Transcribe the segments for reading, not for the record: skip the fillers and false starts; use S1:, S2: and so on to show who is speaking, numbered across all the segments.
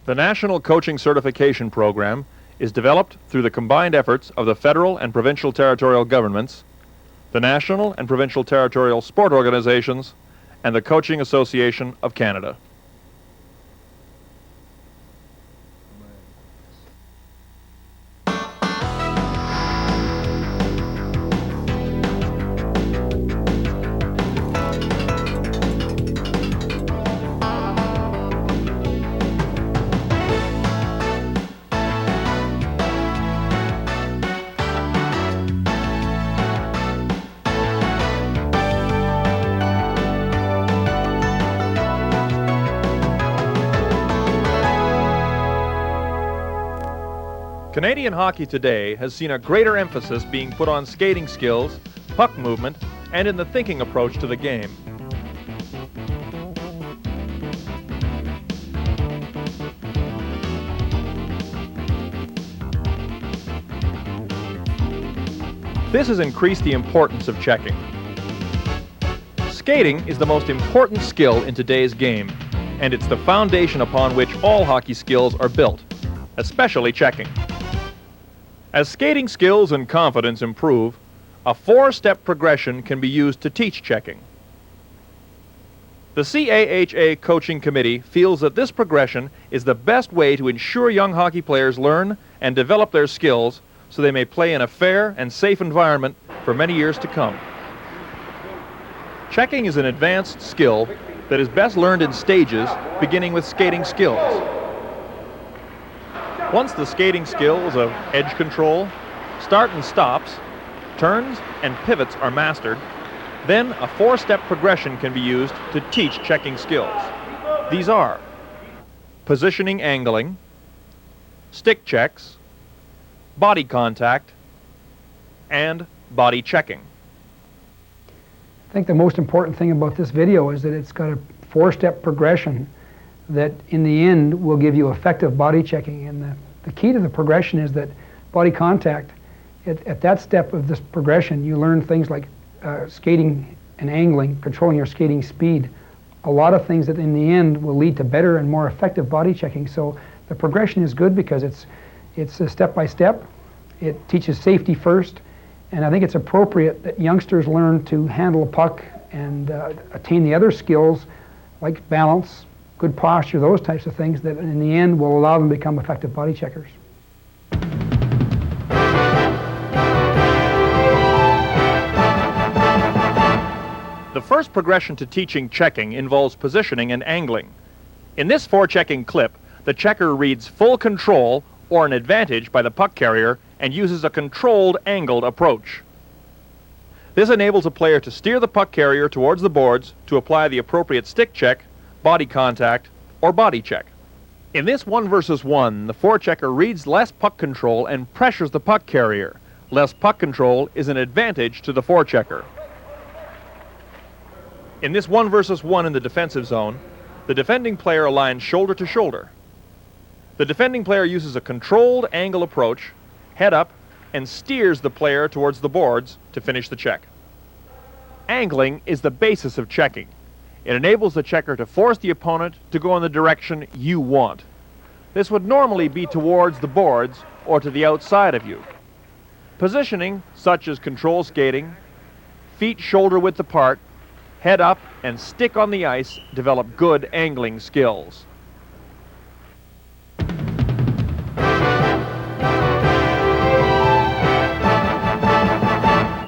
S1: The National Coaching Certification Program is developed through the combined efforts of the federal and provincial territorial governments, the national and provincial territorial sport organizations, and the Coaching Association of Canada. Canadian hockey today has seen a greater emphasis being put on skating skills, puck movement, and in the thinking approach to the game. This has increased the importance of checking. Skating is the most important skill in today's game, and it's the foundation upon which all hockey skills are built, especially checking. As skating skills and confidence improve, a 4-step progression can be used to teach checking. The CAHA Coaching Committee feels that this progression is the best way to ensure young hockey players learn and develop their skills so they may play in a fair and safe environment for many years to come. Checking is an advanced skill that is best learned in stages, beginning with skating skills. Once the skating skills of edge control, start and stops, turns, and pivots are mastered, then a 4-step progression can be used to teach checking skills. These are positioning angling, stick checks, body contact, and body checking.
S2: I think the most important thing about this video is that it's got a 4-step progression that in the end will give you effective body checking. And the key to the progression is that body contact, at that step of this progression, you learn things like skating and angling, controlling your skating speed. A lot of things that in the end will lead to better and more effective body checking. So the progression is good because it's a step by step. It teaches safety first. And I think it's appropriate that youngsters learn to handle a puck and attain the other skills like balance, good posture, those types of things that in the end will allow them to become effective body checkers.
S1: The first progression to teaching checking involves positioning and angling. In this forechecking clip, the checker reads full control or an advantage by the puck carrier and uses a controlled angled approach. This enables a player to steer the puck carrier towards the boards to apply the appropriate stick check, body contact, or body check. In this 1 versus 1, the forechecker reads less puck control and pressures the puck carrier. Less puck control is an advantage to the forechecker. In this 1 versus 1 in the defensive zone, the defending player aligns shoulder to shoulder. The defending player uses a controlled angle approach, head up, and steers the player towards the boards to finish the check. Angling is the basis of checking. It enables the checker to force the opponent to go in the direction you want. This would normally be towards the boards or to the outside of you. Positioning, such as control skating, feet shoulder width apart, head up, and stick on the ice, develop good angling skills.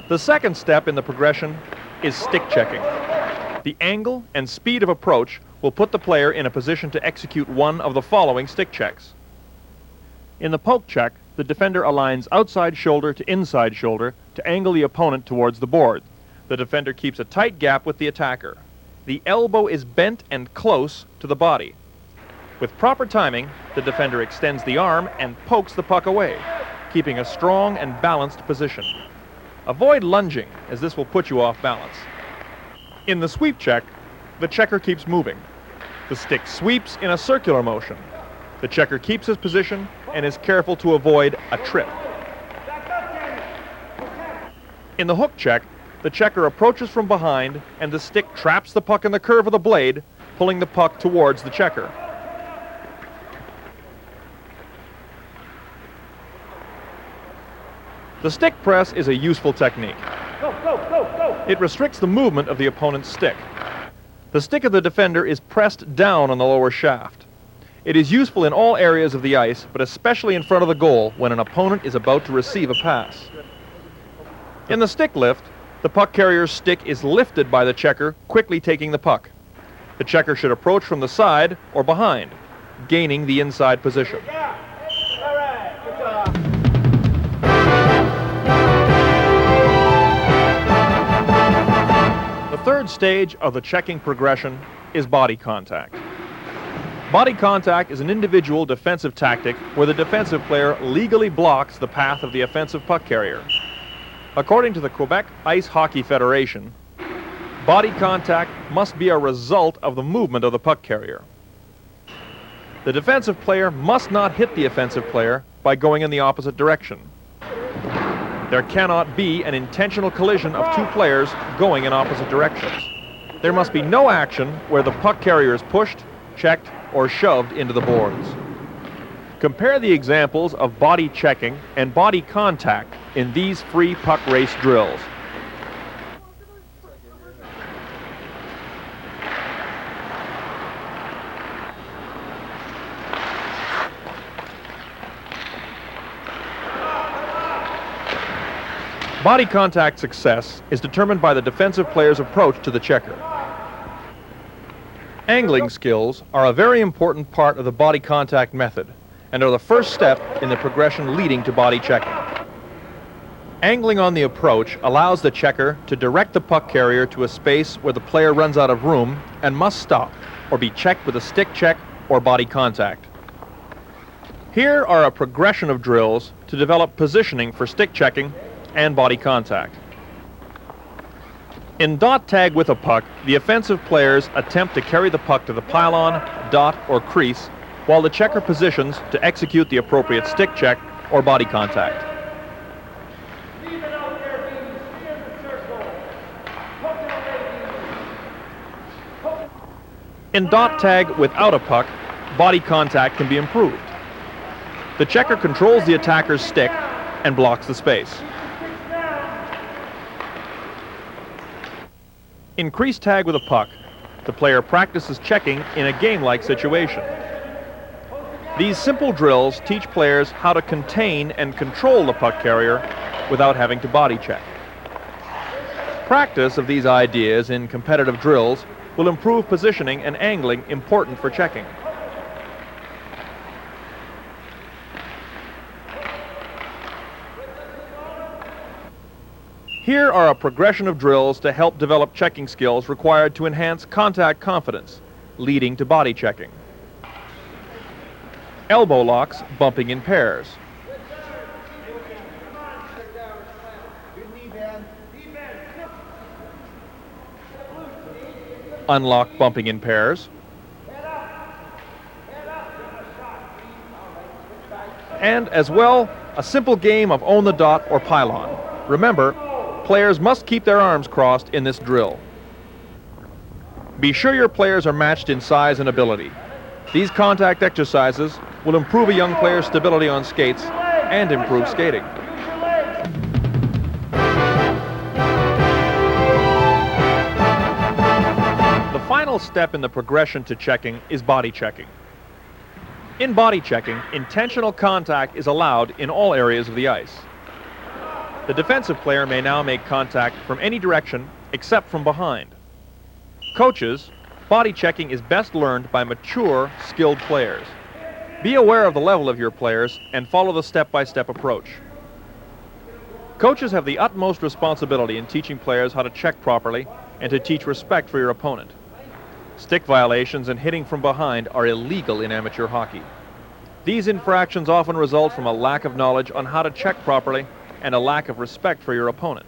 S1: The second step in the progression is stick checking. The angle and speed of approach will put the player in a position to execute one of the following stick checks. In the poke check, the defender aligns outside shoulder to inside shoulder to angle the opponent towards the board. The defender keeps a tight gap with the attacker. The elbow is bent and close to the body. With proper timing, the defender extends the arm and pokes the puck away, keeping a strong and balanced position. Avoid lunging, as this will put you off balance. In the sweep check, the checker keeps moving. The stick sweeps in a circular motion. The checker keeps his position and is careful to avoid a trip. In the hook check, the checker approaches from behind and the stick traps the puck in the curve of the blade, pulling the puck towards the checker. The stick press is a useful technique. It restricts the movement of the opponent's stick. The stick of the defender is pressed down on the lower shaft. It is useful in all areas of the ice, but especially in front of the goal when an opponent is about to receive a pass. In the stick lift, the puck carrier's stick is lifted by the checker, quickly taking the puck. The checker should approach from the side or behind, gaining the inside position. The third stage of the checking progression is body contact. Body contact is an individual defensive tactic where the defensive player legally blocks the path of the offensive puck carrier. According to the Quebec Ice Hockey Federation, body contact must be a result of the movement of the puck carrier. The defensive player must not hit the offensive player by going in the opposite direction. There cannot be an intentional collision of two players going in opposite directions. There must be no action where the puck carrier is pushed, checked, or shoved into the boards. Compare the examples of body checking and body contact in these free puck race drills. Body contact success is determined by the defensive player's approach to the checker. Angling skills are a very important part of the body contact method and are the first step in the progression leading to body checking. Angling on the approach allows the checker to direct the puck carrier to a space where the player runs out of room and must stop or be checked with a stick check or body contact. Here are a progression of drills to develop positioning for stick checking and body contact. In dot tag with a puck, the offensive players attempt to carry the puck to the pylon, dot, or crease, while the checker positions to execute the appropriate stick check or body contact. In dot tag without a puck, body contact can be improved. The checker controls the attacker's stick and blocks the space. In crease tag with a puck, the player practices checking in a game-like situation. These simple drills teach players how to contain and control the puck carrier without having to body check. Practice of these ideas in competitive drills will improve positioning and angling important for checking. Here are a progression of drills to help develop checking skills required to enhance contact confidence, leading to body checking. Elbow locks, bumping in pairs. Unlock, bumping in pairs. And as well, a simple game of own the dot or pylon. Remember, players must keep their arms crossed in this drill. Be sure your players are matched in size and ability. These contact exercises will improve a young player's stability on skates and improve skating. The final step in the progression to checking is body checking. In body checking, intentional contact is allowed in all areas of the ice. The defensive player may now make contact from any direction except from behind. Coaches, body checking is best learned by mature, skilled players. Be aware of the level of your players and follow the step-by-step approach. Coaches have the utmost responsibility in teaching players how to check properly and to teach respect for your opponent. Stick violations and hitting from behind are illegal in amateur hockey. These infractions often result from a lack of knowledge on how to check properly and a lack of respect for your opponent.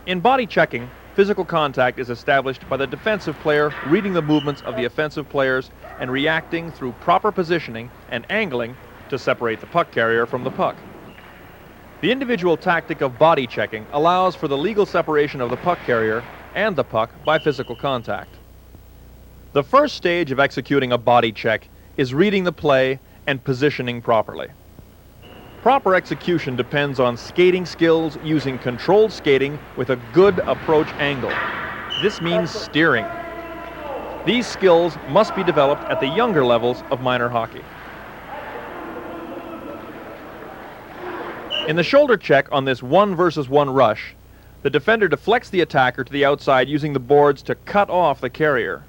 S1: In body checking, physical contact is established by the defensive player reading the movements of the offensive players and reacting through proper positioning and angling to separate the puck carrier from the puck. The individual tactic of body checking allows for the legal separation of the puck carrier and the puck by physical contact. The first stage of executing a body check is reading the play and positioning properly. Proper execution depends on skating skills using controlled skating with a good approach angle. This means steering. These skills must be developed at the younger levels of minor hockey. In the shoulder check on this 1-versus-1 rush, the defender deflects the attacker to the outside using the boards to cut off the carrier.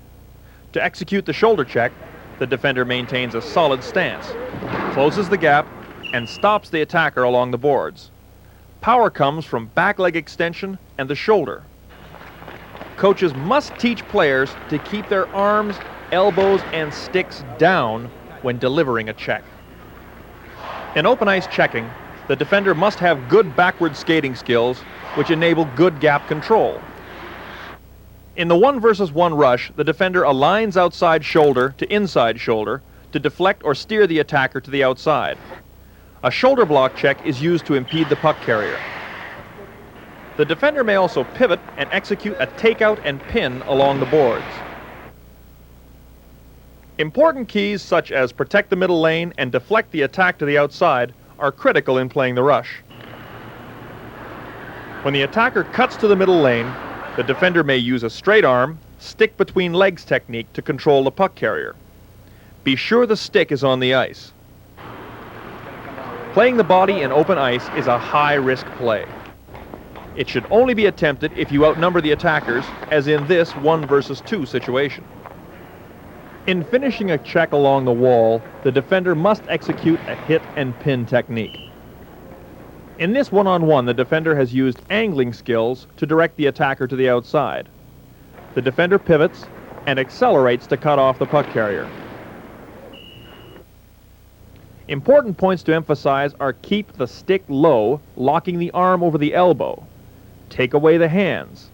S1: To execute the shoulder check, the defender maintains a solid stance, closes the gap, and stops the attacker along the boards. Power comes from back leg extension and the shoulder. Coaches must teach players to keep their arms, elbows, and sticks down when delivering a check. In open ice checking, the defender must have good backward skating skills, which enable good gap control. In the 1-versus-1 rush, the defender aligns outside shoulder to inside shoulder to deflect or steer the attacker to the outside. A shoulder block check is used to impede the puck carrier. The defender may also pivot and execute a takeout and pin along the boards. Important keys such as protect the middle lane and deflect the attack to the outside are critical in playing the rush. When the attacker cuts to the middle lane, the defender may use a straight arm, stick between legs technique to control the puck carrier. Be sure the stick is on the ice. Playing the body in open ice is a high-risk play. It should only be attempted if you outnumber the attackers, as in this 1-versus-2 situation. In finishing a check along the wall, the defender must execute a hit and pin technique. In this one-on-one, the defender has used angling skills to direct the attacker to the outside. The defender pivots and accelerates to cut off the puck carrier. Important points to emphasize are keep the stick low, locking the arm over the elbow. Take away the hands.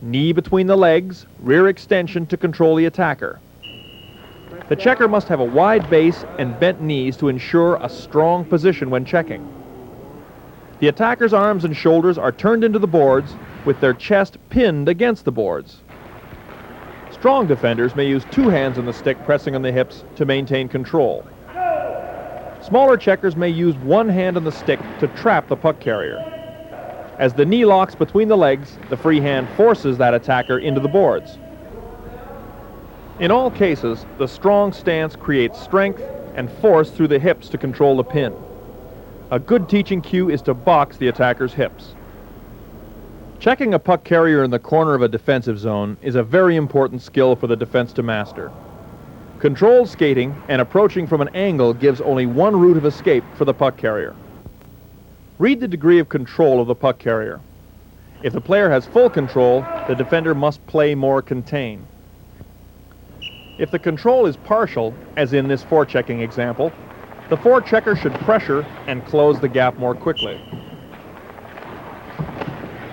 S1: Knee between the legs, rear extension to control the attacker. The checker must have a wide base and bent knees to ensure a strong position when checking. The attacker's arms and shoulders are turned into the boards with their chest pinned against the boards. Strong defenders may use 2 hands on the stick pressing on the hips to maintain control. Smaller checkers may use 1 hand on the stick to trap the puck carrier. As the knee locks between the legs, the free hand forces that attacker into the boards. In all cases, the strong stance creates strength and force through the hips to control the pin. A good teaching cue is to box the attacker's hips. Checking a puck carrier in the corner of a defensive zone is a very important skill for the defense to master. Controlled skating and approaching from an angle gives only one route of escape for the puck carrier. Read the degree of control of the puck carrier. If the player has full control, the defender must play more contain. If the control is partial, as in this forechecking example, the forechecker should pressure and close the gap more quickly.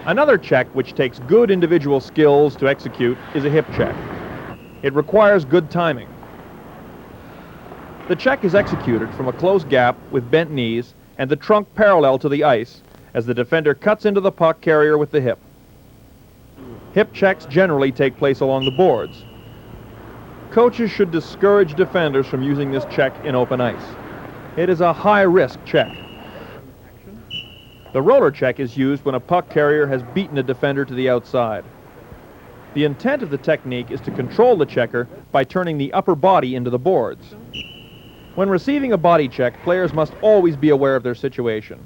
S1: Another check which takes good individual skills to execute is a hip check. It requires good timing. The check is executed from a close gap with bent knees and the trunk parallel to the ice as the defender cuts into the puck carrier with the hip. Hip checks generally take place along the boards. Coaches should discourage defenders from using this check in open ice. It is a high-risk check. The roller check is used when a puck carrier has beaten a defender to the outside. The intent of the technique is to control the checker by turning the upper body into the boards. When receiving a body check, players must always be aware of their situation.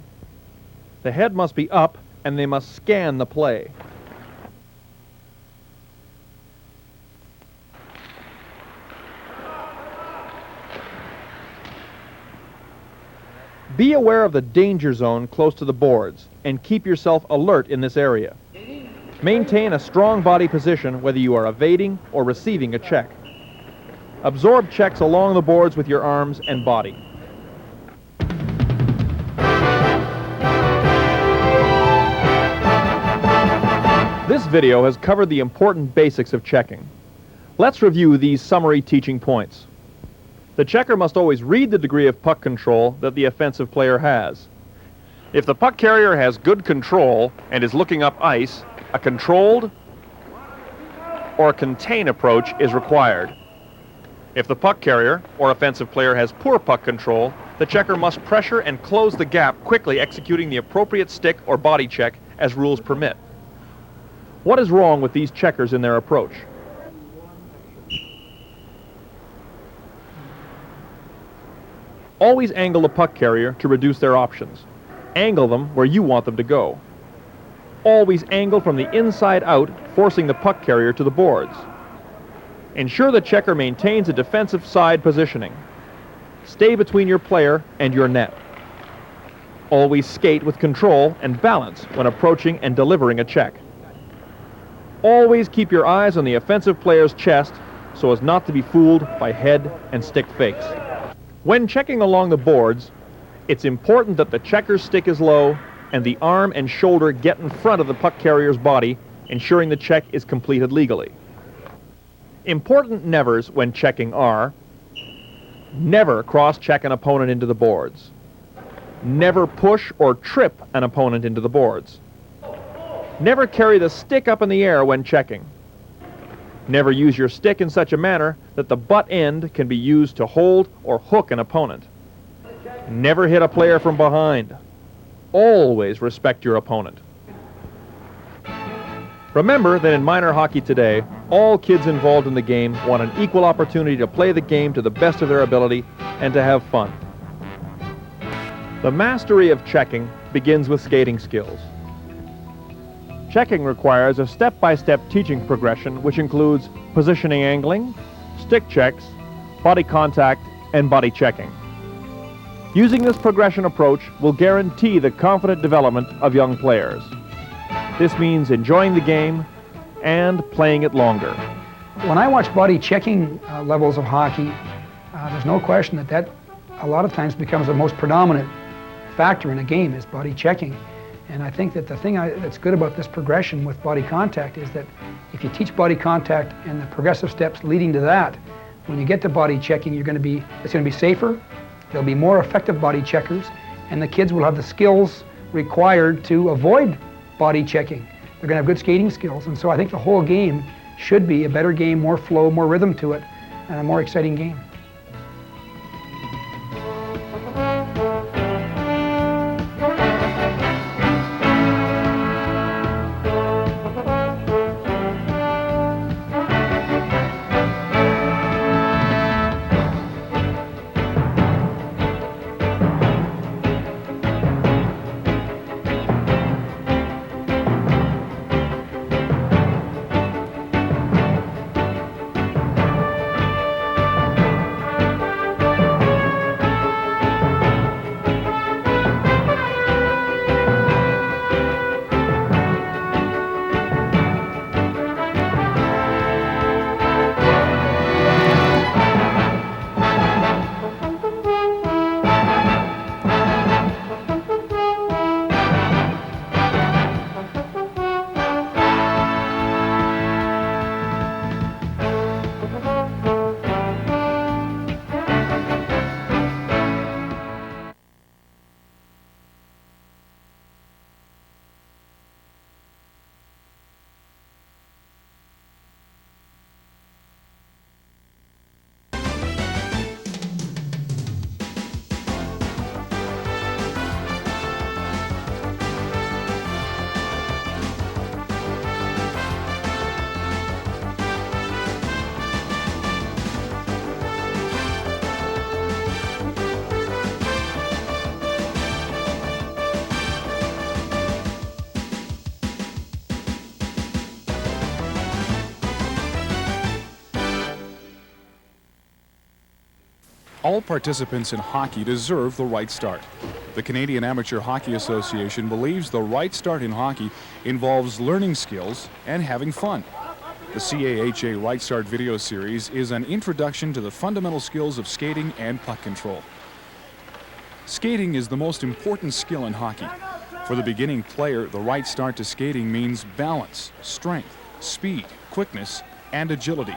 S1: The head must be up and they must scan the play. Be aware of the danger zone close to the boards and keep yourself alert in this area. Maintain a strong body position whether you are evading or receiving a check. Absorb checks along the boards with your arms and body. This video has covered the important basics of checking. Let's review these summary teaching points. The checker must always read the degree of puck control that the offensive player has. If the puck carrier has good control and is looking up ice, a controlled or contain approach is required. If the puck carrier or offensive player has poor puck control, the checker must pressure and close the gap, quickly executing the appropriate stick or body check as rules permit. What is wrong with these checkers in their approach? Always angle the puck carrier to reduce their options. Angle them where you want them to go. Always angle from the inside out, forcing the puck carrier to the boards. Ensure the checker maintains a defensive side positioning. Stay between your player and your net. Always skate with control and balance when approaching and delivering a check. Always keep your eyes on the offensive player's chest so as not to be fooled by head and stick fakes. When checking along the boards, it's important that the checker's stick is low and the arm and shoulder get in front of the puck carrier's body, ensuring the check is completed legally. Important nevers when checking are: never cross-check an opponent into the boards. Never push or trip an opponent into the boards. Never carry the stick up in the air when checking. Never use your stick in such a manner that the butt end can be used to hold or hook an opponent. Never hit a player from behind. Always respect your opponent. Remember that in minor hockey today, all kids involved in the game want an equal opportunity to play the game to the best of their ability and to have fun. The mastery of checking begins with skating skills. Checking requires a step-by-step teaching progression which includes positioning angling, stick checks, body contact, and body checking. Using this progression approach will guarantee the confident development of young players. This means enjoying the game and playing it longer.
S2: When I watch body checking levels of hockey, there's no question that a lot of times becomes the most predominant factor in a game is body checking. And I think that the thing that's good about this progression with body contact is that if you teach body contact and the progressive steps leading to that, when you get to body checking, it's going to be safer, there'll be more effective body checkers, and the kids will have the skills required to avoid body checking. They're going to have good skating skills, and so I think the whole game should be a better game, more flow, more rhythm to it, and a more exciting game.
S3: All participants in hockey deserve the right start. The Canadian Amateur Hockey Association believes the right start in hockey involves learning skills and having fun. The CAHA Right Start video series is an introduction to the fundamental skills of skating and puck control. Skating is the most important skill in hockey. For the beginning player, the right start to skating means balance, strength, speed, quickness, and agility.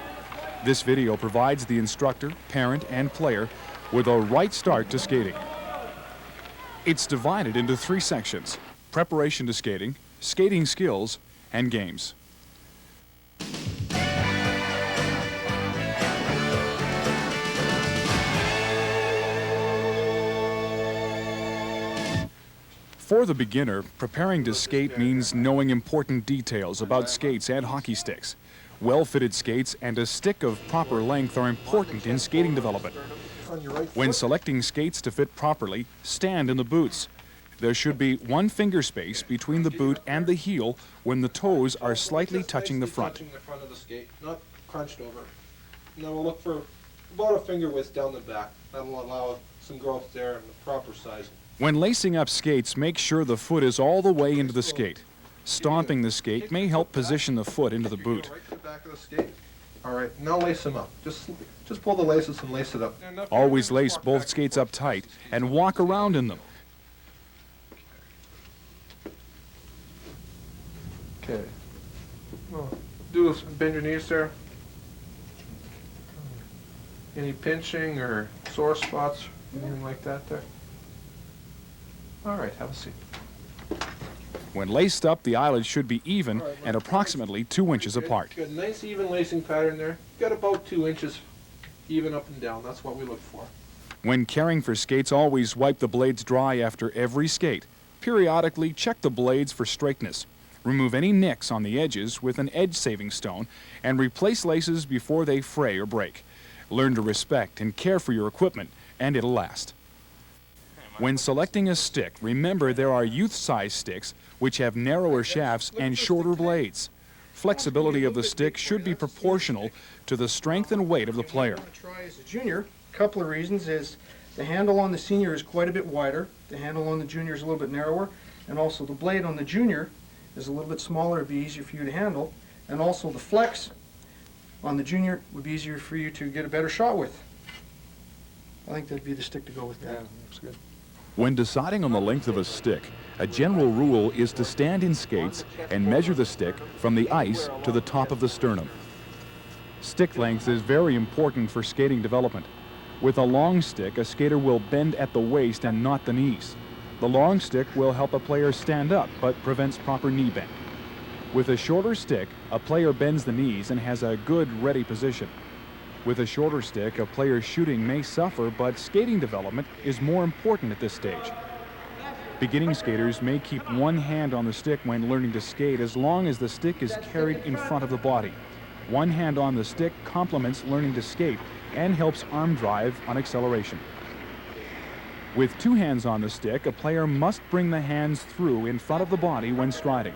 S3: This video provides the instructor, parent, and player with a right start to skating. It's divided into 3 sections: preparation to skating, skating skills, and games. For the beginner, preparing to skate means knowing important details about skates and hockey sticks. Well-fitted skates and a stick of proper length are important in skating development. When selecting skates to fit properly, stand in the boots. There should be 1 finger space between the boot and the heel when the toes are slightly touching the front.
S4: Touching the front of the skate, not crunched over. Now we'll look for about a finger width down the back. That'll allow some growth there and the proper sizing.
S3: When lacing up skates, make sure the foot is all the way into the skate. Stomping the skate may help position the foot into the boot.
S4: Right to the back of the skate. All right, now lace them up. Just pull the laces and lace it up.
S3: Always lace both skates up tight and walk around in them.
S4: Okay. Do this, bend your knees there. Any pinching or sore spots, anything like that there? All right, have a seat.
S3: When laced up, the eyelids should be even and approximately 2 inches apart.
S4: Good, nice even lacing pattern there. Got about 2 inches even up and down. That's what we look for.
S3: When caring for skates, always wipe the blades dry after every skate. Periodically check the blades for straightness. Remove any nicks on the edges with an edge-saving stone and replace laces before they fray or break. Learn to respect and care for your equipment, and it'll last. When selecting a stick, remember there are youth-size sticks which have narrower shafts and shorter blades. Flexibility of the stick should be proportional to the strength and weight of the player.
S5: I'm going to try as a junior. A couple of reasons is the handle on the senior is quite a bit wider, the handle on the junior is a little bit narrower, and also the blade on the junior is a little bit smaller, it'd be easier for you to handle, and also the flex on the junior would be easier for you to get a better shot with. I think that'd be the stick to go with that.
S4: Yeah, looks good.
S3: When deciding on the length of a stick, a general rule is to stand in skates and measure the stick from the ice to the top of the sternum. Stick length is very important for skating development. With a long stick, a skater will bend at the waist and not the knees. The long stick will help a player stand up, but prevents proper knee bend. With a shorter stick, a player bends the knees and has a good ready position. With a shorter stick, a player's shooting may suffer, but skating development is more important at this stage. Beginning skaters may keep one hand on the stick when learning to skate as long as the stick is carried in front of the body. One hand on the stick complements learning to skate and helps arm drive on acceleration. With 2 hands on the stick, a player must bring the hands through in front of the body when striding.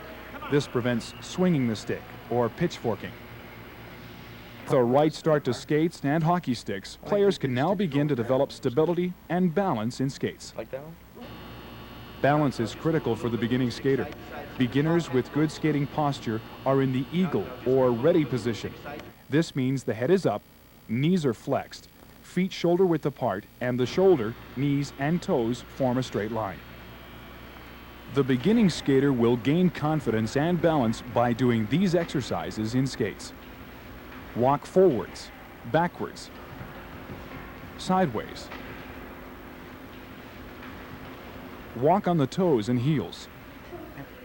S3: This prevents swinging the stick or pitchforking. With a right start to skates and hockey sticks, players can now begin to develop stability and balance in skates.
S1: Like that one?
S3: Balance is critical for the beginning skater. Beginners with good skating posture are in the eagle or ready position. This means the head is up, knees are flexed, feet shoulder width apart, and the shoulder, knees, and toes form a straight line. The beginning skater will gain confidence and balance by doing these exercises in skates. Walk forwards, backwards, sideways. Walk on the toes and heels.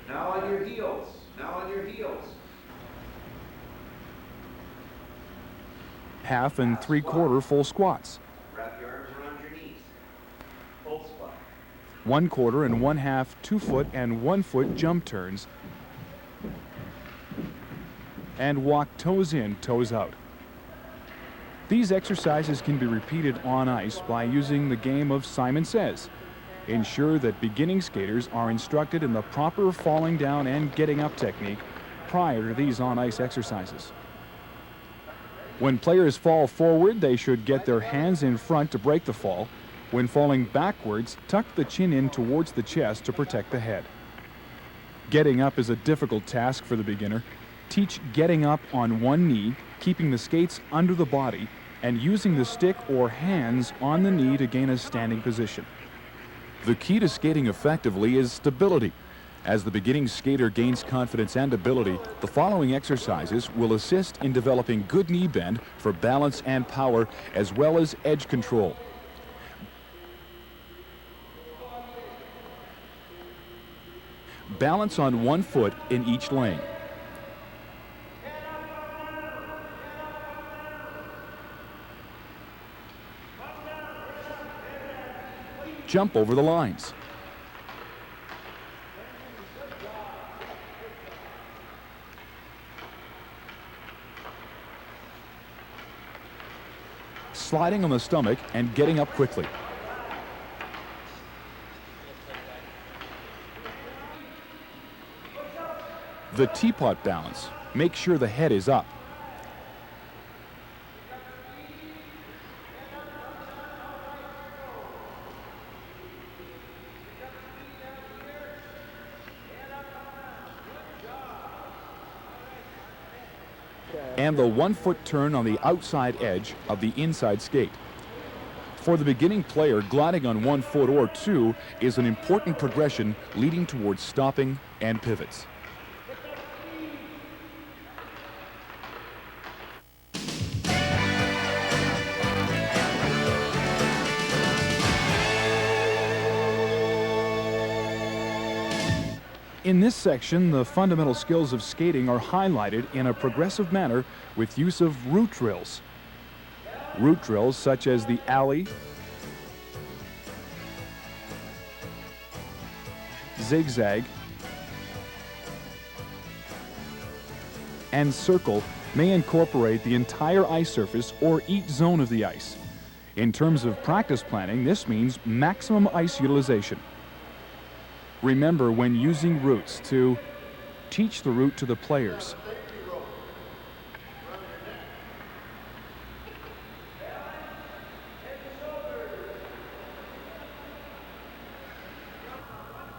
S6: Now on your heels. Now on your heels.
S3: Half and 3/4 full squats.
S6: Wrap your arms around your knees. Full squat.
S3: 1/4 and 1/2 2-foot and 1-foot jump turns. And walk toes in, toes out. These exercises can be repeated on ice by using the game of Simon Says. Ensure that beginning skaters are instructed in the proper falling down and getting up technique prior to these on-ice exercises. When players fall forward, they should get their hands in front to break the fall. When falling backwards, tuck the chin in towards the chest to protect the head. Getting up is a difficult task for the beginner. Teach getting up on one knee, keeping the skates under the body, and using the stick or hands on the knee to gain a standing position. The key to skating effectively is stability. As the beginning skater gains confidence and ability, the following exercises will assist in developing good knee bend for balance and power, as well as edge control. Balance on one foot in each lane. Jump over the lines. sliding on the stomach and getting up quickly. The teapot balance. Make sure the head is up. And the 1-foot turn on the outside edge of the inside skate. For the beginning player, gliding on 1 foot or 2 is an important progression leading towards stopping and pivots. In this section, the fundamental skills of skating are highlighted in a progressive manner with use of route drills. Route drills such as the alley, zigzag, and circle may incorporate the entire ice surface or each zone of the ice. In terms of practice planning, this means maximum ice utilization. Remember when using routes to teach the route to the players.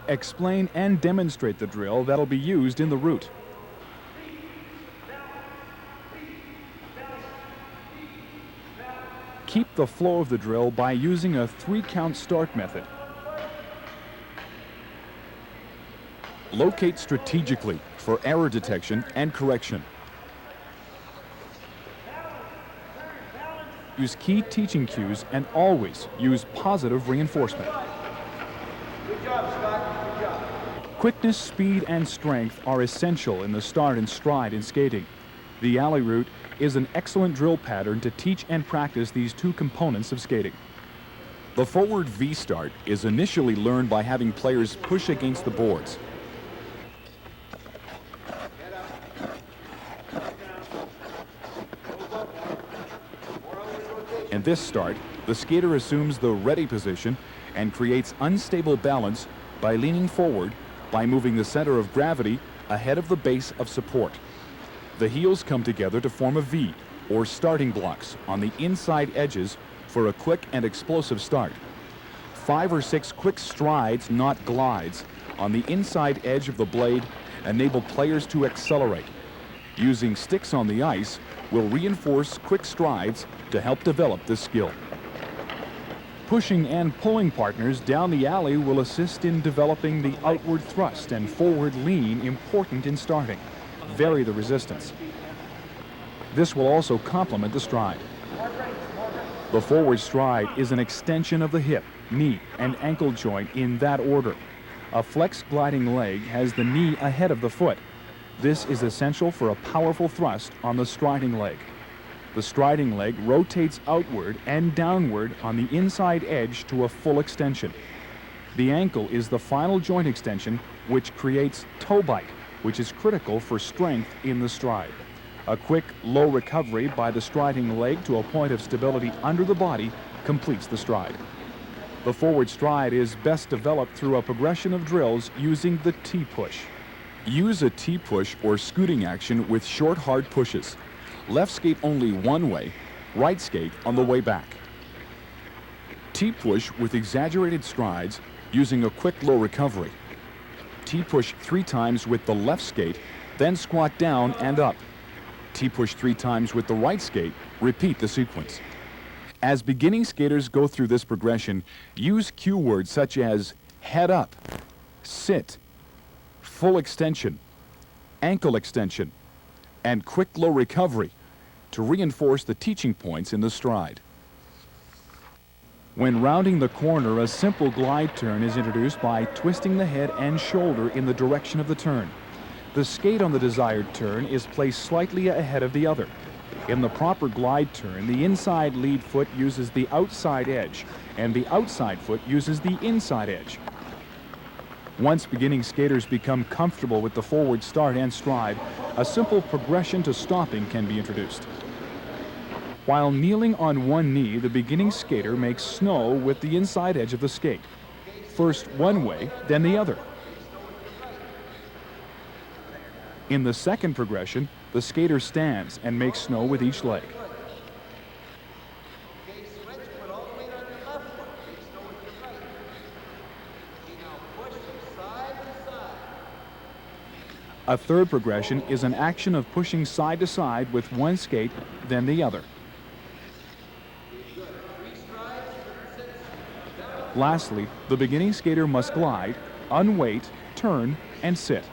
S3: Explain and demonstrate the drill that'll be used in the route. Keep the flow of the drill by using a 3-count start method. Locate strategically for error detection and correction. Use key teaching cues and always use positive reinforcement.
S7: Good job, Scott. Good job.
S3: Quickness, speed, and strength are essential in the start and stride in skating. The alley route is an excellent drill pattern to teach and practice these two components of skating. The forward V-start is initially learned by having players push against the boards. In this start, the skater assumes the ready position and creates unstable balance by leaning forward by moving the center of gravity ahead of the base of support. The heels come together to form a V, or starting blocks, on the inside edges for a quick and explosive start. 5 or 6 quick strides, not glides, on the inside edge of the blade enable players to accelerate. Using sticks on the ice will reinforce quick strides to help develop this skill. Pushing and pulling partners down the alley will assist in developing the outward thrust and forward lean important in starting. Vary the resistance. This will also complement the stride. The forward stride is an extension of the hip, knee, and ankle joint in that order. A flex gliding leg has the knee ahead of the foot. This is essential for a powerful thrust on the striding leg. The striding leg rotates outward and downward on the inside edge to a full extension. The ankle is the final joint extension, which creates toe bite, which is critical for strength in the stride. A quick, low recovery by the striding leg to a point of stability under the body completes the stride. The forward stride is best developed through a progression of drills using the T-push. Use a T-push or scooting action with short, hard pushes. Left skate only one way, right skate on the way back. T-push with exaggerated strides using a quick, low recovery. T-push 3 times with the left skate, then squat down and up. T-push 3 times with the right skate, repeat the sequence. As beginning skaters go through this progression, use cue words such as head up, sit, full extension, ankle extension, and quick low recovery to reinforce the teaching points in the stride. When rounding the corner, a simple glide turn is introduced by twisting the head and shoulder in the direction of the turn. The skate on the desired turn is placed slightly ahead of the other. In the proper glide turn, the inside lead foot uses the outside edge, and the outside foot uses the inside edge. Once beginning skaters become comfortable with the forward start and stride, a simple progression to stopping can be introduced. While kneeling on one knee, the beginning skater makes snow with the inside edge of the skate. First one way, then the other. In the second progression, the skater stands and makes snow with each leg. A third progression is an action of pushing side to side with one skate, then the other. Lastly, the beginning skater must glide, unweight, turn, and sit.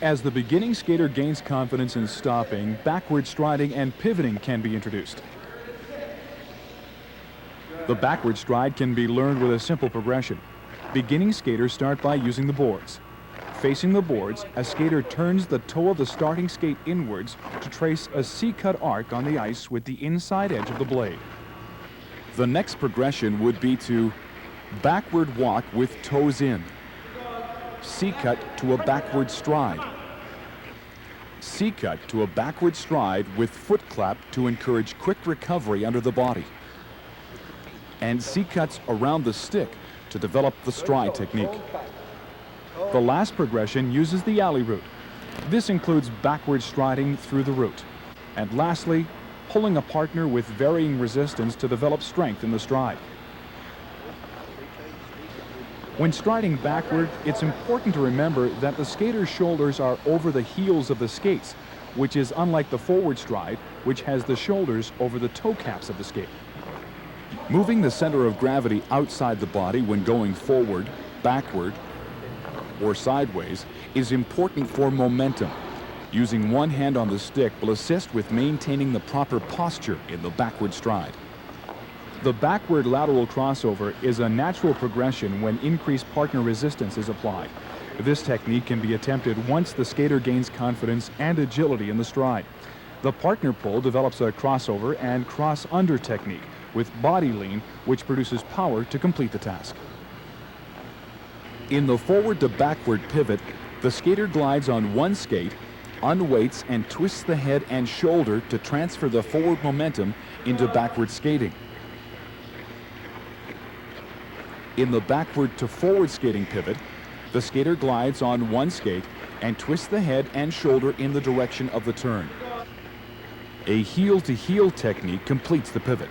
S3: As the beginning skater gains confidence in stopping, backward striding and pivoting can be introduced. The backward stride can be learned with a simple progression. Beginning skaters start by using the boards. Facing the boards, a skater turns the toe of the starting skate inwards to trace a C-cut arc on the ice with the inside edge of the blade. The next progression would be to backward walk with toes in, C-cut to a backward stride, C-cut to a backward stride with foot clap to encourage quick recovery under the body, and C-cuts around the stick to develop the stride technique. The last progression uses the alley route. This includes backward striding through the route. And lastly, pulling a partner with varying resistance to develop strength in the stride. When striding backward, it's important to remember that the skater's shoulders are over the heels of the skates, which is unlike the forward stride, which has the shoulders over the toe caps of the skate. Moving the center of gravity outside the body when going forward, backward, or sideways is important for momentum. Using one hand on the stick will assist with maintaining the proper posture in the backward stride. The backward lateral crossover is a natural progression when increased partner resistance is applied. This technique can be attempted once the skater gains confidence and agility in the stride. The partner pull develops a crossover and cross-under technique with body lean, which produces power to complete the task. In the forward to backward pivot, the skater glides on one skate, unweights and twists the head and shoulder to transfer the forward momentum into backward skating. In the backward to forward skating pivot, the skater glides on one skate and twists the head and shoulder in the direction of the turn. A heel-to-heel technique completes the pivot.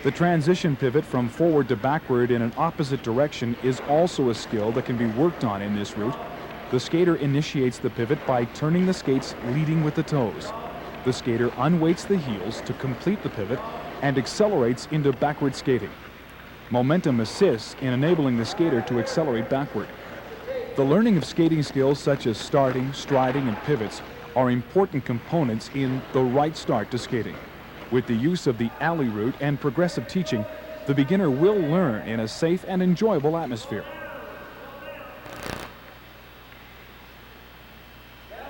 S3: The transition pivot from forward to backward in an opposite direction is also a skill that can be worked on in this route. The skater initiates the pivot by turning the skates leading with the toes. The skater unweights the heels to complete the pivot and accelerates into backward skating. Momentum assists in enabling the skater to accelerate backward. The learning of skating skills such as starting, striding, and pivots are important components in the right start to skating. With the use of the alley route and progressive teaching, the beginner will learn in a safe and enjoyable atmosphere.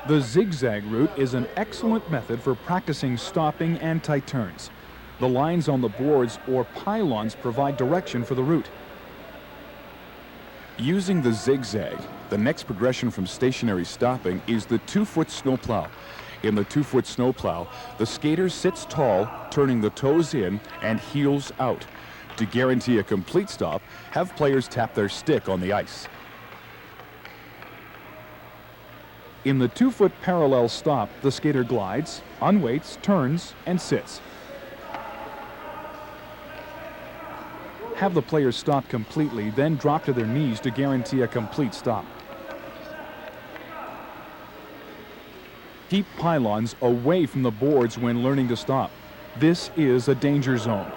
S3: The zigzag route is an excellent method for practicing stopping and tight turns. The lines on the boards or pylons provide direction for the route. Using the zigzag, the next progression from stationary stopping is the 2-foot snowplow. In the 2-foot snowplow, the skater sits tall, turning the toes in and heels out. To guarantee a complete stop, have players tap their stick on the ice. In the 2-foot parallel stop, the skater glides, unweights, turns, and sits. Have the players stop completely, then drop to their knees to guarantee a complete stop. Keep pylons away from the boards when learning to stop. This is a danger zone.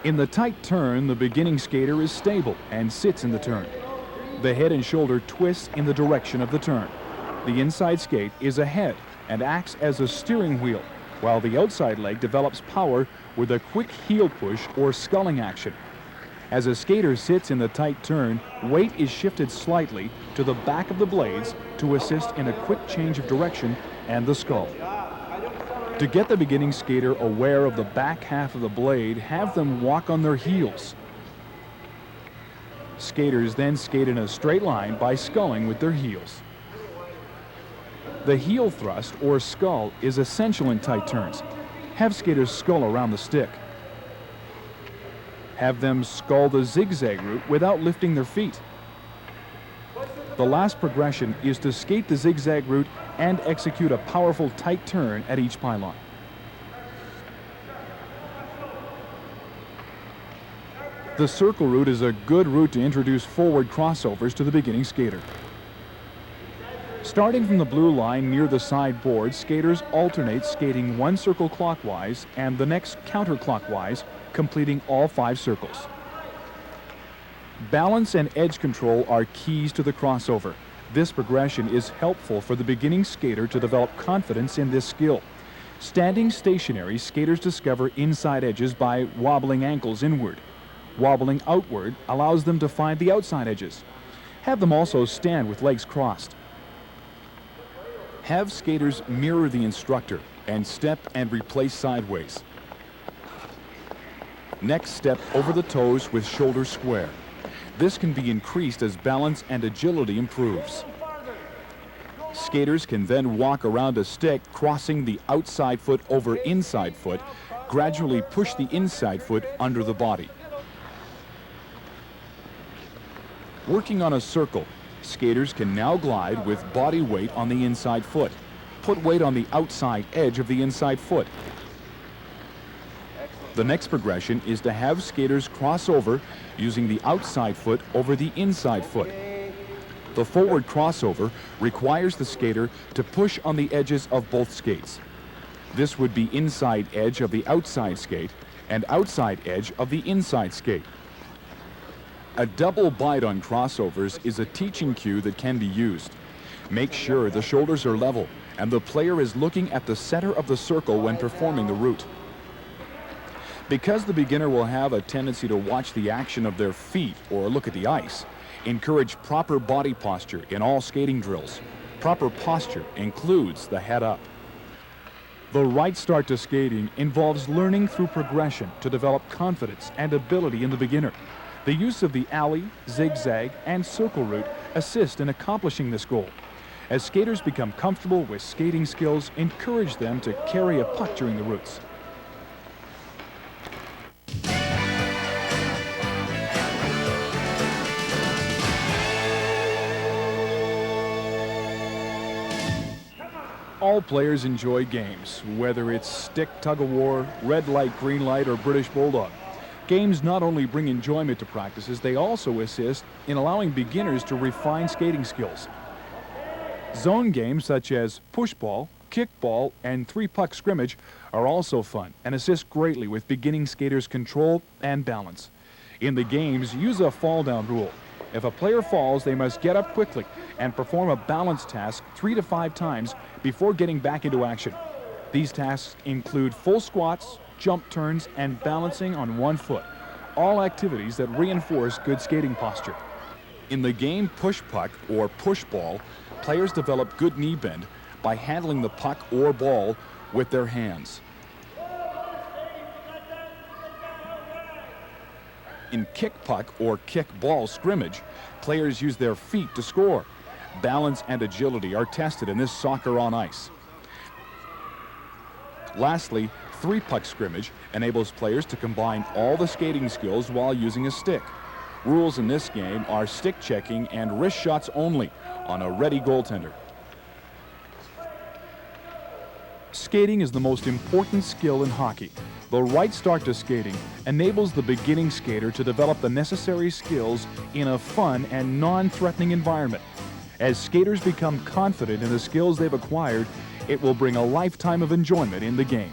S3: In the tight turn, the beginning skater is stable and sits in the turn. The head and shoulder twist in the direction of the turn. The inside skate is ahead and acts as a steering wheel, while the outside leg develops power with a quick heel push or sculling action. As a skater sits in the tight turn, weight is shifted slightly to the back of the blades to assist in a quick change of direction and the skull. To get the beginning skater aware of the back half of the blade, have them walk on their heels. Skaters then skate in a straight line by sculling with their heels. The heel thrust, or skull, is essential in tight turns. Have skaters skull around the stick. Have them skull the zigzag route without lifting their feet. The last progression is to skate the zigzag route and execute a powerful tight turn at each pylon. The circle route is a good route to introduce forward crossovers to the beginning skater. Starting from the blue line near the side board, skaters alternate skating one circle clockwise and the next counterclockwise, completing all 5 circles. Balance and edge control are keys to the crossover. This progression is helpful for the beginning skater to develop confidence in this skill. Standing stationary, skaters discover inside edges by wobbling ankles inward. Wobbling outward allows them to find the outside edges. Have them also stand with legs crossed. Have skaters mirror the instructor and step and replace sideways. Next, step over the toes with shoulders square. This can be increased as balance and agility improves. Skaters can then walk around a stick, crossing the outside foot over inside foot, gradually push the inside foot under the body. Working on a circle, skaters can now glide with body weight on the inside foot. Put weight on the outside edge of the inside foot. The next progression is to have skaters cross over using the outside foot over the inside foot. The forward crossover requires the skater to push on the edges of both skates. This would be inside edge of the outside skate and outside edge of the inside skate. A double bite on crossovers is a teaching cue that can be used. Make sure the shoulders are level and the player is looking at the center of the circle when performing the route. Because the beginner will have a tendency to watch the action of their feet or look at the ice, encourage proper body posture in all skating drills. Proper posture includes the head up. The right start to skating involves learning through progression to develop confidence and ability in the beginner. The use of the alley, zigzag, and circle route assist in accomplishing this goal. As skaters become comfortable with skating skills, encourage them to carry a puck during the routes. All players enjoy games, whether it's stick tug-of-war, red light, green light, or British Bulldog. Games not only bring enjoyment to practices, they also assist in allowing beginners to refine skating skills. Zone games such as pushball, kickball, and 3-puck scrimmage are also fun and assist greatly with beginning skaters' control and balance. In the games, use a fall-down rule. If a player falls, they must get up quickly and perform a balance task 3 to 5 times before getting back into action. These tasks include full squats, jump turns, and balancing on one foot, all activities that reinforce good skating posture. In the game push puck or push ball, players develop good knee bend by handling the puck or ball with their hands. In kick puck or kick ball scrimmage, players use their feet to score. Balance and agility are tested in this soccer on ice. Lastly, 3-puck scrimmage enables players to combine all the skating skills while using a stick. Rules in this game are stick checking and wrist shots only on a ready goaltender. Skating is the most important skill in hockey. The right start to skating enables the beginning skater to develop the necessary skills in a fun and non-threatening environment. As skaters become confident in the skills they've acquired, it will bring a lifetime of enjoyment in the game.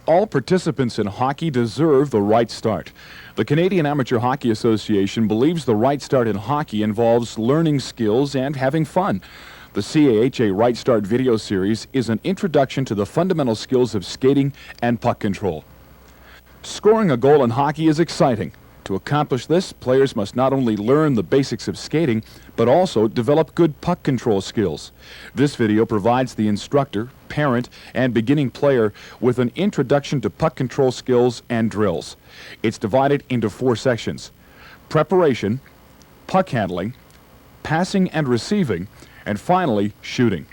S3: All participants in hockey deserve the right start. The Canadian Amateur Hockey Association believes the right start in hockey involves learning skills and having fun. The CAHA Right Start video series is an introduction to the fundamental skills of skating and puck control. Scoring a goal in hockey is exciting. To accomplish this, players must not only learn the basics of skating, but also develop good puck control skills. This video provides the instructor, parent, and beginning player with an introduction to puck control skills and drills. It's divided into 4 sections: preparation, puck handling, passing and receiving, and finally, shooting.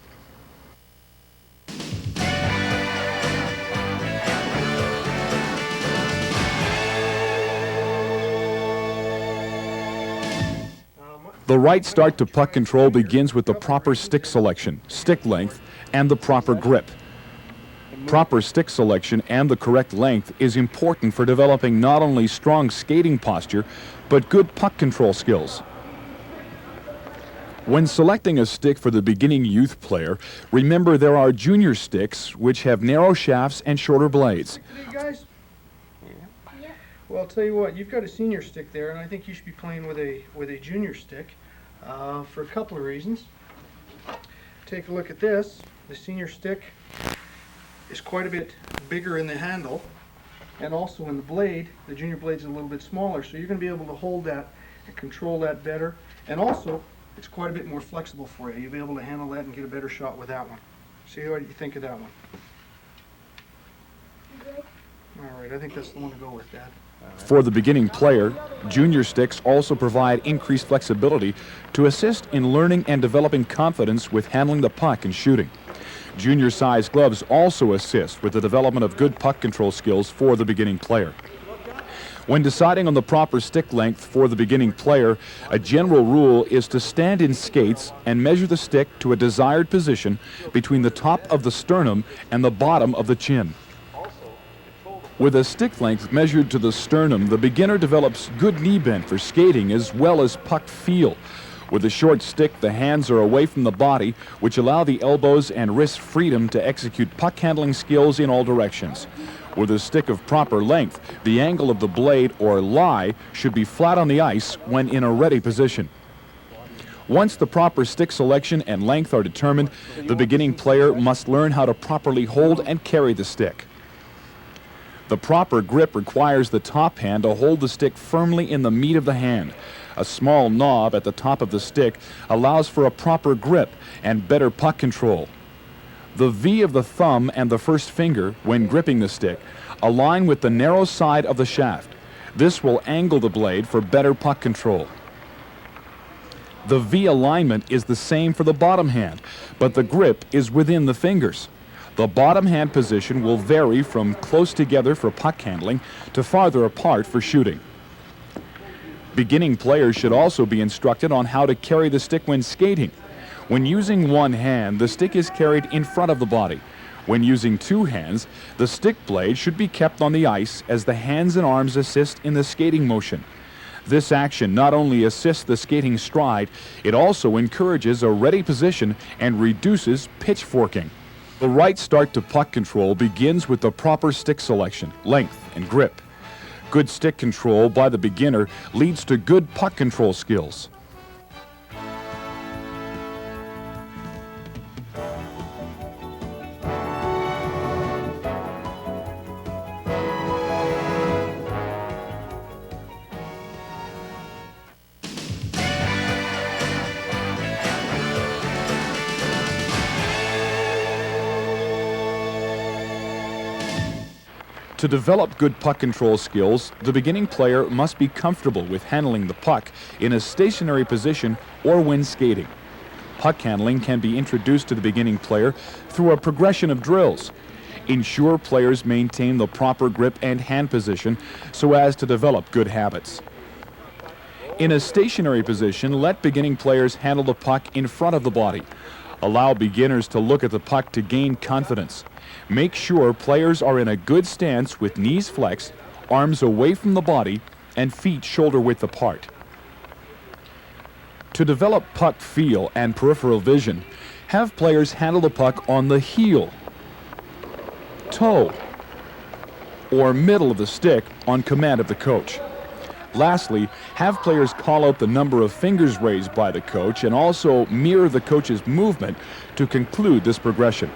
S3: The right start to puck control begins with the proper stick selection, stick length, and the proper grip. Proper stick selection and the correct length is important for developing not only strong skating posture, but good puck control skills. When selecting a stick for the beginning youth player, remember there are junior sticks which have narrow shafts and shorter blades.
S5: Guys? Well, I'll tell you what, you've got a senior stick there, and I think you should be playing with a junior stick for a couple of reasons. Take a look at this. The senior stick is quite a bit bigger in the handle, and also in the blade. The junior blade's a little bit smaller, so you're going to be able to hold that and control that better. And also, it's quite a bit more flexible for you. You'll be able to handle that and get a better shot with that one. See what you think of that one. All right, I think that's the one to go with, Dad.
S3: For the beginning player, junior sticks also provide increased flexibility to assist in learning and developing confidence with handling the puck and shooting. Junior-sized gloves also assist with the development of good puck control skills for the beginning player. When deciding on the proper stick length for the beginning player, a general rule is to stand in skates and measure the stick to a desired position between the top of the sternum and the bottom of the chin. With a stick length measured to the sternum, the beginner develops good knee bend for skating as well as puck feel. With a short stick, the hands are away from the body, which allow the elbows and wrist freedom to execute puck handling skills in all directions. With a stick of proper length, the angle of the blade, or lie, should be flat on the ice when in a ready position. Once the proper stick selection and length are determined, the beginning player must learn how to properly hold and carry the stick. The proper grip requires the top hand to hold the stick firmly in the meat of the hand. A small knob at the top of the stick allows for a proper grip and better puck control. The V of the thumb and the first finger, when gripping the stick, align with the narrow side of the shaft. This will angle the blade for better puck control. The V alignment is the same for the bottom hand, but the grip is within the fingers. The bottom hand position will vary from close together for puck handling to farther apart for shooting. Beginning players should also be instructed on how to carry the stick when skating. When using one hand, the stick is carried in front of the body. When using 2 hands, the stick blade should be kept on the ice as the hands and arms assist in the skating motion. This action not only assists the skating stride, it also encourages a ready position and reduces pitch forking. The right start to puck control begins with the proper stick selection, length, and grip. Good stick control by the beginner leads to good puck control skills. To develop good puck control skills, the beginning player must be comfortable with handling the puck in a stationary position or when skating. Puck handling can be introduced to the beginning player through a progression of drills. Ensure players maintain the proper grip and hand position so as to develop good habits. In a stationary position, let beginning players handle the puck in front of the body. Allow beginners to look at the puck to gain confidence. Make sure players are in a good stance with knees flexed, arms away from the body, and feet shoulder width apart. To develop puck feel and peripheral vision, have players handle the puck on the heel, toe, or middle of the stick on command of the coach. Lastly, have players call out the number of fingers raised by the coach and also mirror the coach's movement to conclude this progression.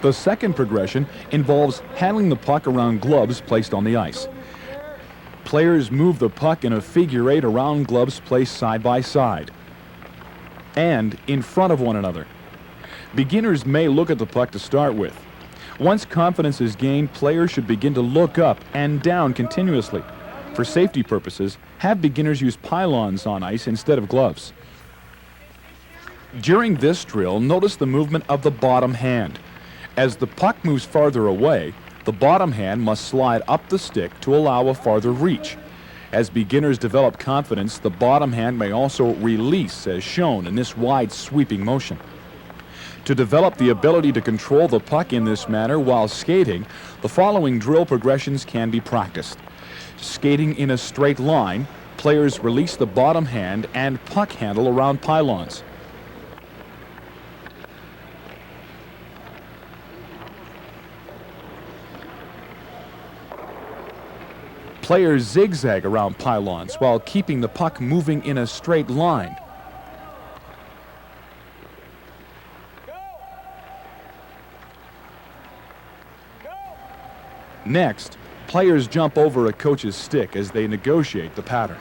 S3: The second progression involves handling the puck around gloves placed on the ice. Players move the puck in a figure eight around gloves placed side by side and in front of one another. Beginners may look at the puck to start with. Once confidence is gained, players should begin to look up and down continuously. For safety purposes, have beginners use pylons on ice instead of gloves. During this drill, notice the movement of the bottom hand. As the puck moves farther away, the bottom hand must slide up the stick to allow a farther reach. As beginners develop confidence, the bottom hand may also release, as shown in this wide sweeping motion. To develop the ability to control the puck in this manner while skating, the following drill progressions can be practiced. Skating in a straight line, players release the bottom hand and puck handle around pylons. Players zigzag around pylons while keeping the puck moving in a straight line. Next, players jump over a coach's stick as they negotiate the pattern.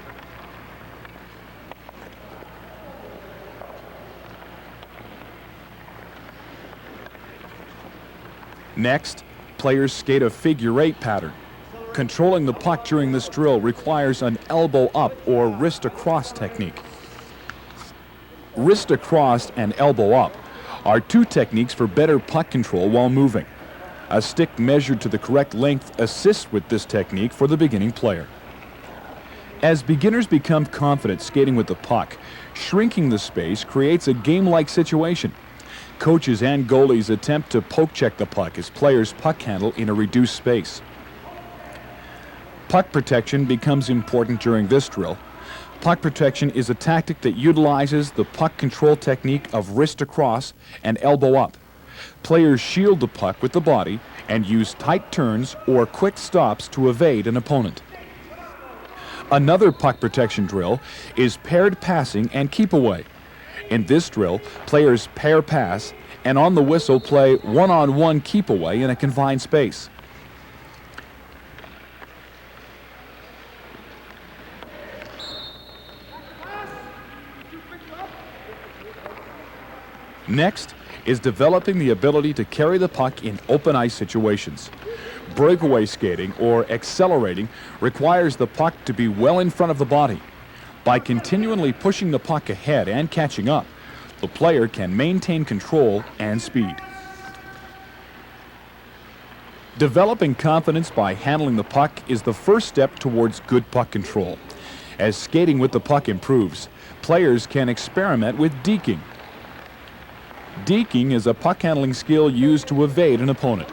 S3: Next, players skate a figure eight pattern. Controlling the puck during this drill requires an elbow up or wrist across technique. Wrist across and elbow up are two techniques for better puck control while moving. A stick measured to the correct length assists with this technique for the beginning player. As beginners become confident skating with the puck, shrinking the space creates a game-like situation. Coaches and goalies attempt to poke check the puck as players puck handle in a reduced space. Puck protection becomes important during this drill. Puck protection is a tactic that utilizes the puck control technique of wrist across and elbow up. Players shield the puck with the body and use tight turns or quick stops to evade an opponent. Another puck protection drill is paired passing and keep away. In this drill, players pair pass and on the whistle play one-on-one keep away in a confined space. Next is developing the ability to carry the puck in open ice situations. Breakaway skating or accelerating requires the puck to be well in front of the body. By continually pushing the puck ahead and catching up, the player can maintain control and speed. Developing confidence by handling the puck is the first step towards good puck control. As skating with the puck improves, players can experiment with deking. Deking is a puck handling skill used to evade an opponent.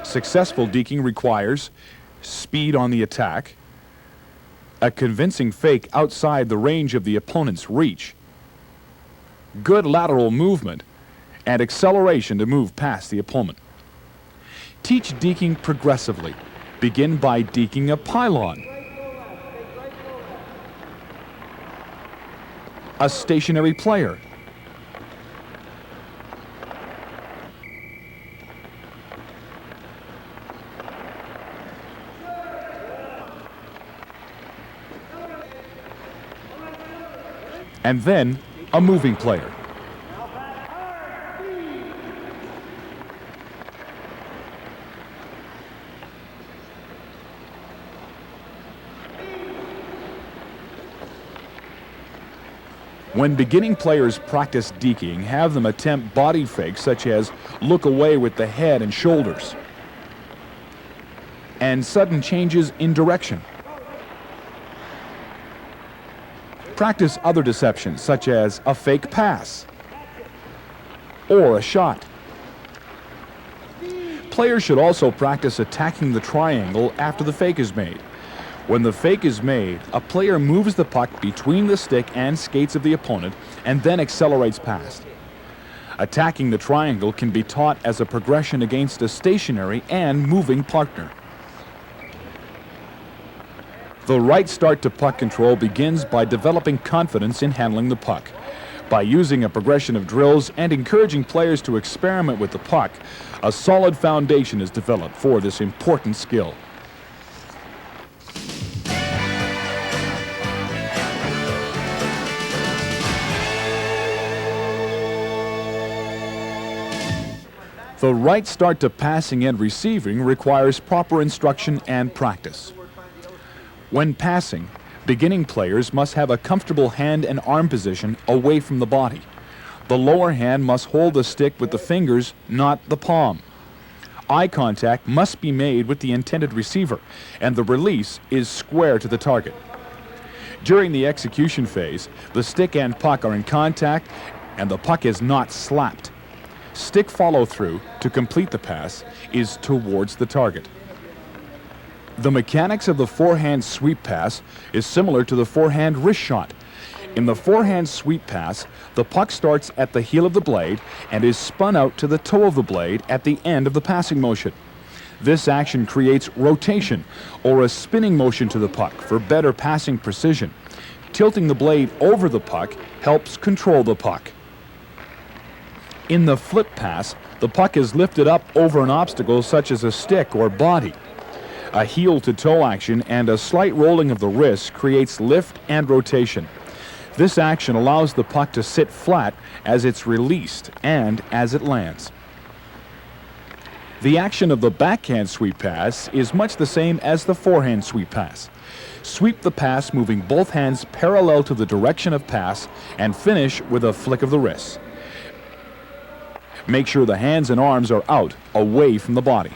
S3: Successful deking requires speed on the attack, a convincing fake outside the range of the opponent's reach, good lateral movement, and acceleration to move past the opponent. Teach deking progressively. Begin by deking a pylon, a stationary player, and then a moving player. When beginning players practice deking, have them attempt body fakes such as look away with the head and shoulders, and sudden changes in direction. Practice other deceptions such as a fake pass or a shot. Players should also practice attacking the triangle after the fake is made. When the fake is made, a player moves the puck between the stick and skates of the opponent and then accelerates past. Attacking the triangle can be taught as a progression against a stationary and moving partner. The right start to puck control begins by developing confidence in handling the puck. By using a progression of drills and encouraging players to experiment with the puck, a solid foundation is developed for this important skill. The right start to passing and receiving requires proper instruction and practice. When passing, beginning players must have a comfortable hand and arm position away from the body. The lower hand must hold the stick with the fingers, not the palm. Eye contact must be made with the intended receiver, and the release is square to the target. During the execution phase, the stick and puck are in contact, and the puck is not slapped. Stick follow-through to complete the pass is towards the target. The mechanics of the forehand sweep pass is similar to the forehand wrist shot. In the forehand sweep pass, the puck starts at the heel of the blade and is spun out to the toe of the blade at the end of the passing motion. This action creates rotation or a spinning motion to the puck for better passing precision. Tilting the blade over the puck helps control the puck. In the flip pass, the puck is lifted up over an obstacle such as a stick or body. A heel-to-toe action and a slight rolling of the wrist creates lift and rotation. This action allows the puck to sit flat as it's released and as it lands. The action of the backhand sweep pass is much the same as the forehand sweep pass. Sweep the pass moving both hands parallel to the direction of pass and finish with a flick of the wrist. Make sure the hands and arms are out, away from the body.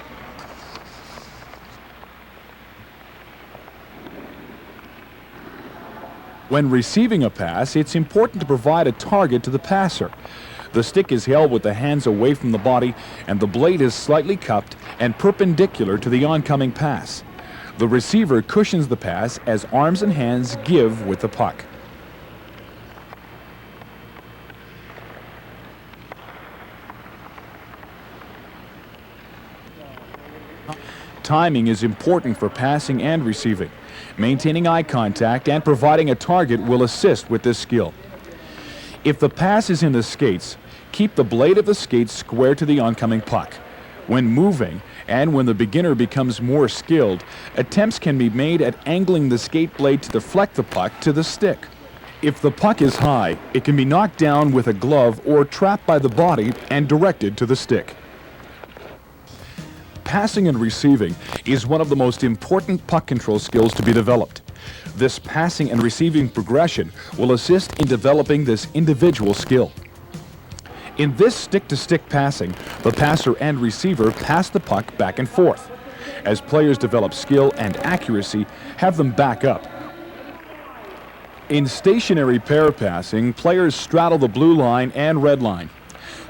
S3: When receiving a pass, it's important to provide a target to the passer. The stick is held with the hands away from the body, and the blade is slightly cupped and perpendicular to the oncoming pass. The receiver cushions the pass as arms and hands give with the puck. Timing is important for passing and receiving. Maintaining eye contact and providing a target will assist with this skill. If the pass is in the skates, keep the blade of the skates square to the oncoming puck. When moving, and when the beginner becomes more skilled, attempts can be made at angling the skate blade to deflect the puck to the stick. If the puck is high, it can be knocked down with a glove or trapped by the body and directed to the stick. Passing and receiving is one of the most important puck control skills to be developed. This passing and receiving progression will assist in developing this individual skill. In this stick-to-stick passing, the passer and receiver pass the puck back and forth. As players develop skill and accuracy, have them back up. In stationary pair passing, players straddle the blue line and red line.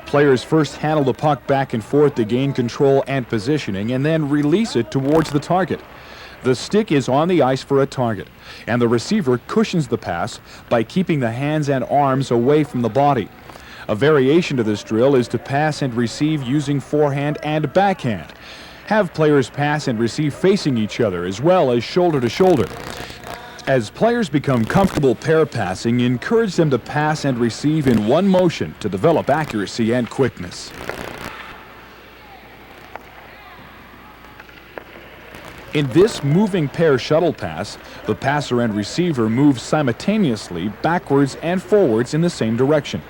S3: Players first handle the puck back and forth to gain control and positioning, and then release it towards the target. The stick is on the ice for a target, and the receiver cushions the pass by keeping the hands and arms away from the body. A variation to this drill is to pass and receive using forehand and backhand. Have players pass and receive facing each other as well as shoulder to shoulder. As players become comfortable pair passing, encourage them to pass and receive in one motion to develop accuracy and quickness. In this moving pair shuttle pass, the passer and receiver move simultaneously backwards and forwards in the same direction.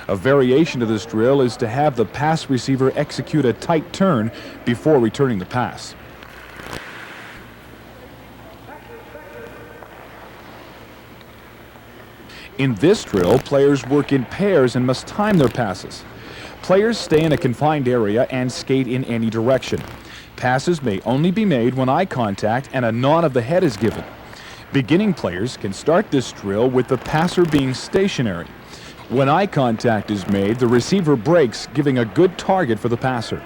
S3: A variation to this drill is to have the pass receiver execute a tight turn before returning the pass. In this drill, players work in pairs and must time their passes. Players stay in a confined area and skate in any direction. Passes may only be made when eye contact and a nod of the head is given. Beginning players can start this drill with the passer being stationary. When eye contact is made, the receiver breaks, giving a good target for the passer.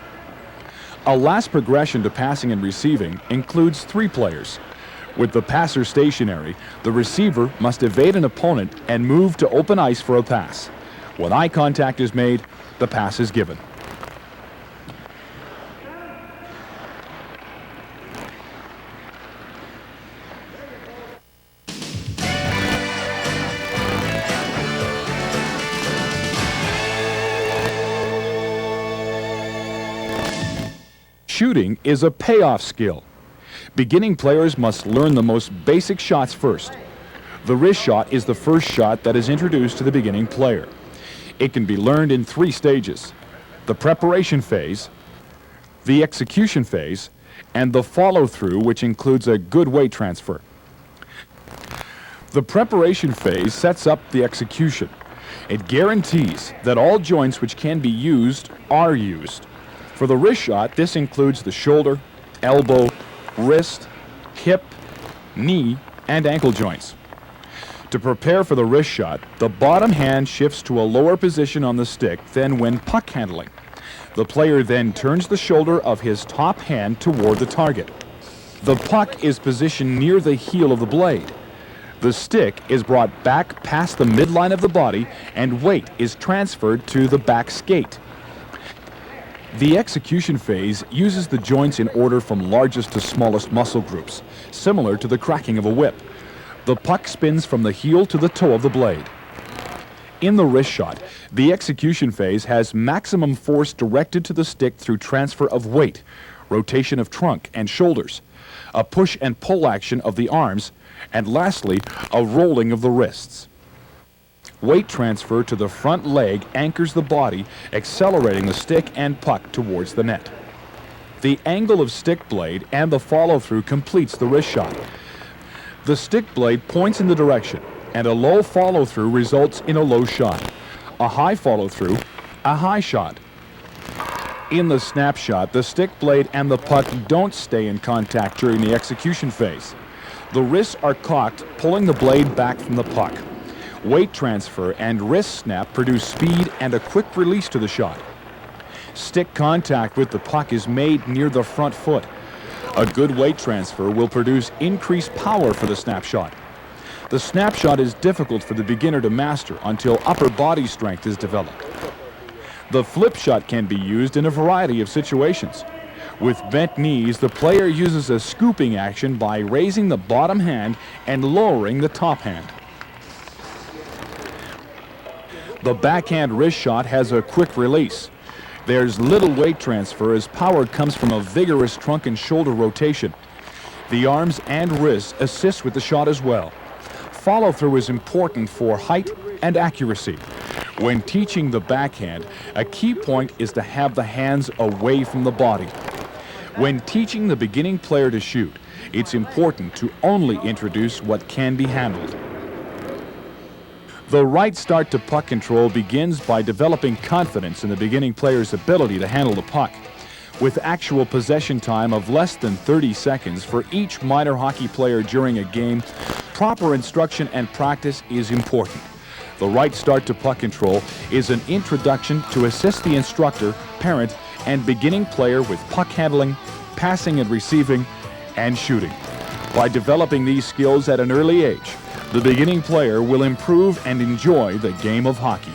S3: A last progression to passing and receiving includes 3 players. With the passer stationary, the receiver must evade an opponent and move to open ice for a pass. When eye contact is made, the pass is given. Shooting is a payoff skill. Beginning players must learn the most basic shots first. The wrist shot is the first shot that is introduced to the beginning player. It can be learned in 3 stages: the preparation phase, the execution phase, and the follow-through, which includes a good weight transfer. The preparation phase sets up the execution. It guarantees that all joints which can be used are used. For the wrist shot, this includes the shoulder, elbow, wrist, hip, knee, and ankle joints. To prepare for the wrist shot, the bottom hand shifts to a lower position on the stick than when puck handling. The player then turns the shoulder of his top hand toward the target. The puck is positioned near the heel of the blade. The stick is brought back past the midline of the body, and weight is transferred to the back skate. The execution phase uses the joints in order from largest to smallest muscle groups, similar to the cracking of a whip. The puck spins from the heel to the toe of the blade. In the wrist shot, the execution phase has maximum force directed to the stick through transfer of weight, rotation of trunk and shoulders, a push and pull action of the arms, and lastly, a rolling of the wrists. Weight transfer to the front leg anchors the body, accelerating the stick and puck towards the net. The angle of stick blade and the follow-through completes the wrist shot. The stick blade points in the direction, and a low follow-through results in a low shot. A high follow-through, a high shot. In the snapshot, the stick blade and the puck don't stay in contact during the execution phase. The wrists are cocked, pulling the blade back from the puck. Weight transfer and wrist snap produce speed and a quick release to the shot. Stick contact with the puck is made near the front foot. A good weight transfer will produce increased power for the snapshot. The snapshot is difficult for the beginner to master until upper body strength is developed. The flip shot can be used in a variety of situations. With bent knees, the player uses a scooping action by raising the bottom hand and lowering the top hand. The backhand wrist shot has a quick release. There's little weight transfer as power comes from a vigorous trunk and shoulder rotation. The arms and wrists assist with the shot as well. Follow-through is important for height and accuracy. When teaching the backhand, a key point is to have the hands away from the body. When teaching the beginning player to shoot, it's important to only introduce what can be handled. The right start to puck control begins by developing confidence in the beginning player's ability to handle the puck. With actual possession time of less than 30 seconds for each minor hockey player during a game, proper instruction and practice is important. The right start to puck control is an introduction to assist the instructor, parent, and beginning player with puck handling, passing and receiving, and shooting. By developing these skills at an early age, the beginning player will improve and enjoy the game of hockey.